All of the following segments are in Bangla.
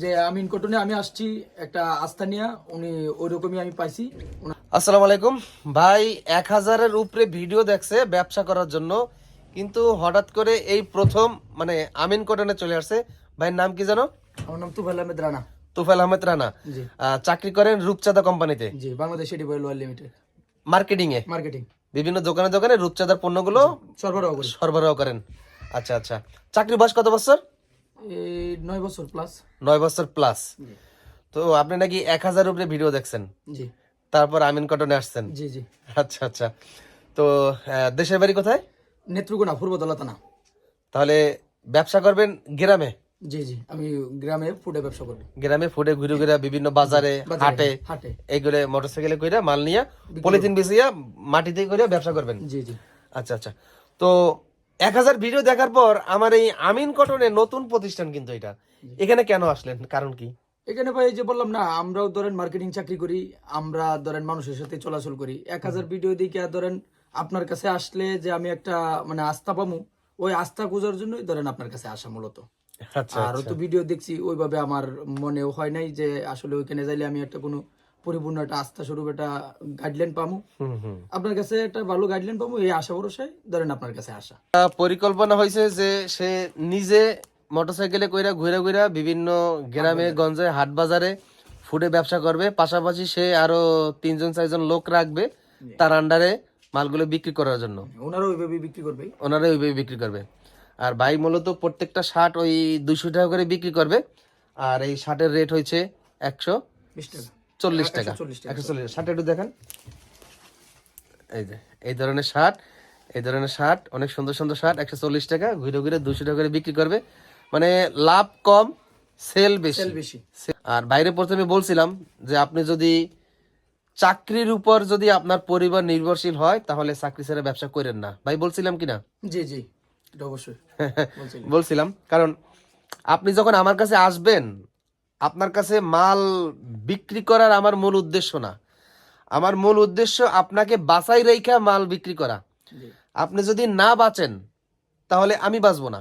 যে আমিন কটনে আমি আসছি একটা আস্থা নিয়ে, উনি ওইরকমই আমি পাইছি। আসসালামু আলাইকুম ভাই। 1000-এর উপরে ভিডিও দেখছে ব্যবসা করার জন্য, কিন্তু হঠাৎ করে এই প্রথম মানে আমিন কটনে চলে আসছে। ভাইয়ের নাম কি জানো? আমার নাম তুফাইল আহমেদ রানা। তুফাইল আহমেদ রানা। জি চাকরি করেন রূপচাঁদা কোম্পানিতে, জি, বাংলাদেশ এডিবয়েল ওয়ার্ল্ড লিমিটেড, মার্কেটিং এ। মার্কেটিং বিভিন্ন দোকানে দোকানে রূপচাঁদার পণ্যগুলো সরবরাহ করি। সরবরাহ করেন। আচ্ছা আচ্ছা, চাকরি বয়স কত বছর? এই 9 বছর প্লাস। 9 বছর প্লাস। তো আপনি নাকি 1000-এর উপরে ভিডিও দেখছেন, জি তারপর আমিন কটনে আসছেন। জি জি। আচ্ছা আচ্ছা। তো দেশের বাড়ি কোথায়? নেত্রকোনা পূর্বদলা থানা। তাহলে ব্যবসা করবেন গ্রামে? জি জি, আমি গ্রামে ফুডে ব্যবসা করি। গ্রামে ফুটে ঘুরে ঘুরে বিভিন্ন বাজারে হাটে হাটে এইগুলো মোটরসাইকেলে কইরা মাল নিয়ে পলিথিন বিছিয়া মাটিতে করে ব্যবসা করবেন। জি জি। আচ্ছা আচ্ছা। তো 1000 ভিডিও দেখার পর আমার এই আমিন কটনের নতুন প্রতিষ্ঠান, কিন্তু এটা এখানে কেন আসলেন, কারণ কি? এখানে ভাই যে বললাম না, আমরাও ধরেন মার্কেটিং চাকরি করি, আমরা ধরেন মানুষের সাথে চলাচল করি। 1000 ভিডিও দিকে ধরেন আপনার কাছে আসলে যে আমি একটা মানে আস্থা পামু, ওই আস্থা খোঁজার জন্যই ধরেন আপনার কাছে আসা মূলত। আচ্ছা আর তো ভিডিও দেখছি ওইভাবে আমার মনেও হয় নাই যে আসলে ওইখানে যাইলে আমি একটা কোনো পরিপূর্ণ একটা আস্থা স্বরূপ একটা গাইডলাইন পামু। হুম হুম। আপনার কাছে একটা ভালো গাইডলাইন পামু, এই আশা ভরসায় ধরেন আপনার কাছে আসা। পরিকল্পনা হয়েছে যে সে নিজে মোটরসাইকেলে কইরা ঘুরে ঘুরে বিভিন্ন গ্রামে গঞ্জে হাট বাজারে ফুডে ব্যবসা করবে, পাশাপাশি সে আরো 3-4জন লোক রাখবে তার আন্ডারে মালগুলো বিক্রি করার জন্য। ওনারা ওইভাবে বিক্রি করবে। ওনারা ওইভাবে বিক্রি করবে। আর ভাই মূলত প্রত্যেকটা শার্ট ওই 200 টাকা করে বিক্রি করবে। আর এই শার্টের রেট হয়েছে 20 টাকা 140 টাকা। 140 শার্ট একটু দেখেন। এই যে এই ধরনের শার্ট, এই ধরনের শার্ট, অনেক সুন্দর সুন্দর শার্ট 140 টাকা, ঘুরে ঘুরে 200 টাকা করে বিক্রি করবে। মানে লাভ কম, সেল বেশি। বেশি। আর বাইরে প্রথমে বলছিলাম যে আপনি যদি চাকরির উপর যদি আপনার পরিবার নির্ভরশীল হয় তাহলে চাকরি ছেড়ে ব্যবসা করেন না, ভাই বলছিলাম কিনা? জি জি, এটা অবশ্যই বলছিলেন। বলছিলাম, কারণ আপনি যখন আমার কাছে আসবেন, আপনার কাছে মাল বিক্রি করার আমার মূল উদ্দেশ্য না। আমার মূল উদ্দেশ্য আপনাকে বাছাই রেখা মাল বিক্রি করা। জি আপনি যদি না বাঁচেন তাহলে আমি বাঁচবো না,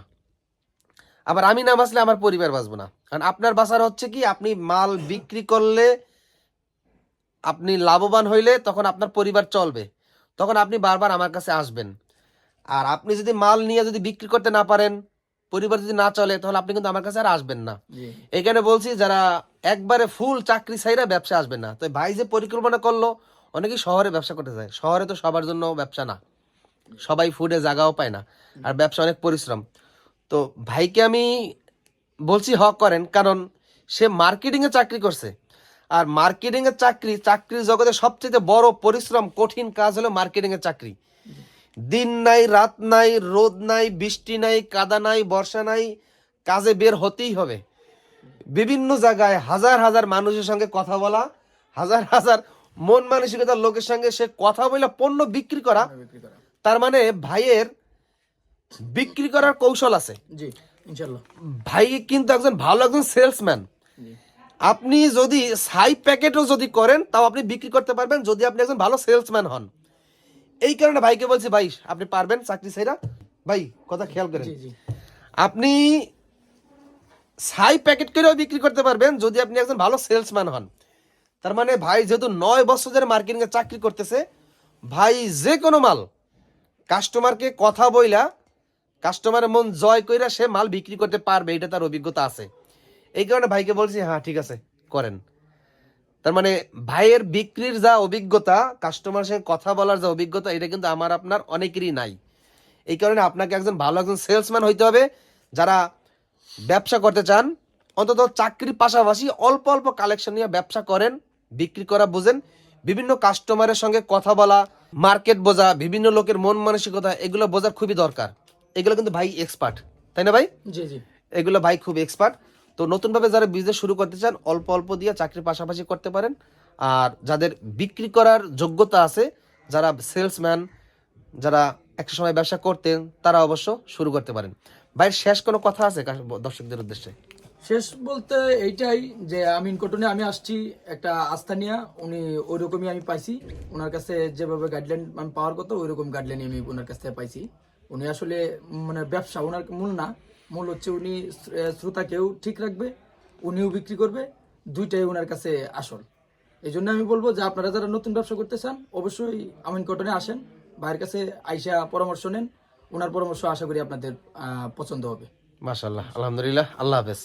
আবার আমি না বাঁচলে আমার পরিবার বাঁচবো না। কারণ আপনার বাঁচার হচ্ছে কি, আপনি মাল বিক্রি করলে আপনি লাভবান হইলে তখন আপনার পরিবার চলবে, তখন আপনি বারবার আমার কাছে আসবেন। আর আপনি যদি মাল নিয়ে যদি বিক্রি করতে না পারেন, পরিবার যদি না চলে, তাহলে আপনি কিন্তু আমার কাছে আর আসবেন না। জি এখানে বলছি যারা একবারে ফুল চাকরি ছাইরা ব্যবসা আসবেন না। তো ভাই যে পরিকল্পনা করলো, অনেকেই শহরে ব্যবসা করতে যায়। শহরে তো সবার জন্য ব্যবসা না, সবাই ফুডে জায়গাও পায় না, আর ব্যবসা অনেক পরিশ্রম। তো ভাইকে আমি বলছি হক করেন, কারণ সে মার্কেটিং এ চাকরি করছে। আর মার্কেটিং এর চাকরির জগতে সবচেয়ে বড় পরিশ্রম কঠিন কাজ হলো মার্কেটিং এর চাকরি। দিন নাই রাত নাই, রোদ নাই বৃষ্টি নাই, কাদা নাই বর্ষা নাই, কাজে বের হতেই হবে। বিভিন্ন জায়গায় হাজার হাজার মানুষের সঙ্গে কথা বলা, হাজার হাজার মন মানসিকতার লোকের সঙ্গে সে কথা বলে পণ্য বিক্রি করা। বিক্রি করা। তার মানে ভাইয়ের বিক্রি করার কৌশল আছে। জি ইনশাআল্লাহ। ভাই কিন্তু একজন ভালো একজন সেলসম্যান। জি আপনি যদি ছাই প্যাকেটও যদি করেন তাও আপনি বিক্রি করতে পারবেন, যদি আপনি একজন ভালো সেলসম্যান হন। এই কারণে ভাইকে বলছি, ভাই আপনি পারবেন চাকরি ছাইরা। ভাই কথা খেয়াল করেন, জি জি আপনি ছাই প্যাকেট করেও বিক্রি করতে পারবেন যদি আপনি একজন ভালো সেলসম্যান হন। তার মানে ভাই যেহেতু 9 বছর ধরে মার্কেটিং এ চাকরি করতেছে, ভাই যে কোনো মাল কাস্টমারকে কথা বইলা কাস্টমারের মন জয় কইরা সে মাল বিক্রি করতে পারবে, এটা তার অভিজ্ঞতা আছে। এই কারণে ভাইকে বলছি হ্যাঁ ঠিক আছে করেন। তার মানে ভাইয়ের বিক্রির যা অভিজ্ঞতা, কাস্টমারের সঙ্গে কথা বলার যা অভিজ্ঞতা, এটা কিন্তু আমার আপনার অনেকেরই নাই। এই কারণে আপনাকে একজন ভালো একজন সেলসম্যান হইতে হবে। যারা ব্যবসা করতে চান, অন্তত চাকরির পাশাপাশি অল্প অল্প কালেকশন নিয়ে ব্যবসা করেন, বিক্রি করা বুঝেন, বিভিন্ন কাস্টমারের সঙ্গে কথা বলা, মার্কেট বোঝা, বিভিন্ন লোকের মন মানসিকতা, এগুলো বোঝার খুবই দরকার। এগুলো কিন্তু ভাই এক্সপার্ট, তাই না ভাই? জি জি। এগুলো ভাই খুব এক্সপার্ট। তো নতুনভাবে যারা বিজনেস শুরু করতে চান, অল্প অল্প দিয়ে চাকরির পাশাপাশি করতে পারেন। আর যাদের বিক্রি করার যোগ্যতা আছে, যারা সেলসম্যান, যারা একটা সময় ব্যবসা করতেন, তারা অবশ্য শুরু করতে পারেন। ভাইয়ের শেষ কোনো কথা আছে দর্শকদের উদ্দেশ্যে? শেষ বলতে এইটাই যে আমিন কটনে আমি আসছি একটা আস্থা নিয়ে, উনি ওইরকমই আমি পাইছি। ওনার কাছে যেভাবে গাইডলাইন আমি পাওয়ার কথা ওইরকম গাইডলাইন আমি ওনার কাছ থেকে পাইছি। উনি আসলে মানে ব্যবসা ওনার মূল না, মূল হচ্ছে উনি শ্রোতাকেও ঠিক রাখবে, উনিও বিক্রি করবে, দুইটাই ওনার কাছে আসল। এই জন্য আমি বলবো যে আপনারা যারা নতুন ব্যবসা করতে চান অবশ্যই আমিন কটনে আসেন, ভাইয়ের কাছে আইসা পরামর্শ নেন, ওনার পরামর্শ আশা করি আপনাদের পছন্দ হবে। মাশাআল্লাহ, আলহামদুলিল্লাহ, আল্লাহ হাফেজ।